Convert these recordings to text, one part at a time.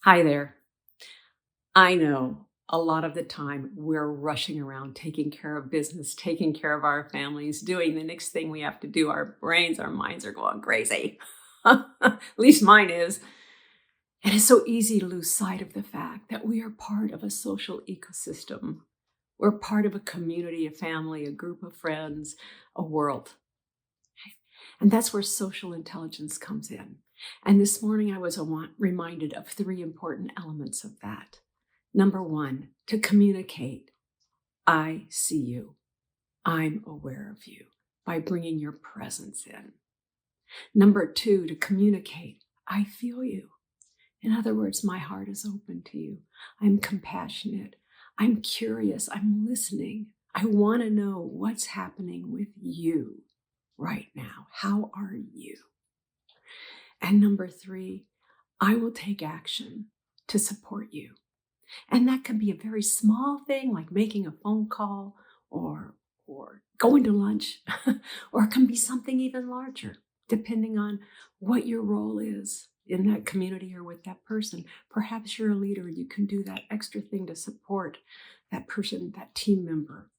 Hi there. I know a lot of the time we're rushing around taking care of business, taking care of our families, doing the next thing we have to do. Our brains, our minds are going crazy. At least mine is. And it's so easy to lose sight of the fact that we are part of a social ecosystem. We're part of a community, a family, a group of friends, a world. And that's where social intelligence comes in. And this morning I was reminded of three important elements of that. Number one, to communicate, I see you. I'm aware of you by bringing your presence in. Number two, to communicate, I feel you. In other words, my heart is open to you. I'm compassionate. I'm curious. I'm listening. I want to know what's happening with you right now. How are you? And number three, I will take action to support you. And that can be a very small thing like making a phone call or going to lunch, or it can be something even larger, depending on what your role is in that community or with that person. Perhaps you're a leader, you can do that extra thing to support that person, that team member.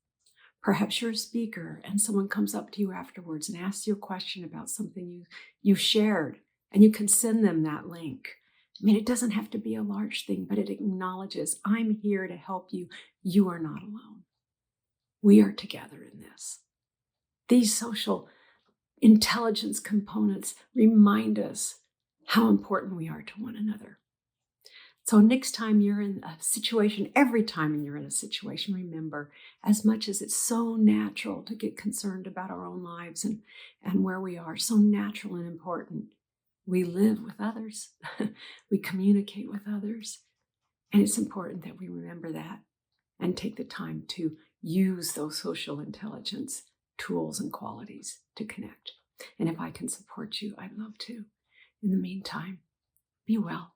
Perhaps you're a speaker and someone comes up to you afterwards and asks you a question about something you shared, and you can send them that link. I mean, it doesn't have to be a large thing, but it acknowledges, I'm here to help you. You are not alone. We are together in this. These social intelligence components remind us how important we are to one another. So next time you're in a situation, every time you're in a situation, remember, as much as it's so natural to get concerned about our own lives and where we are, so natural and important, we live with others, we communicate with others, and it's important that we remember that and take the time to use those social intelligence tools and qualities to connect. And if I can support you, I'd love to. In the meantime, be well.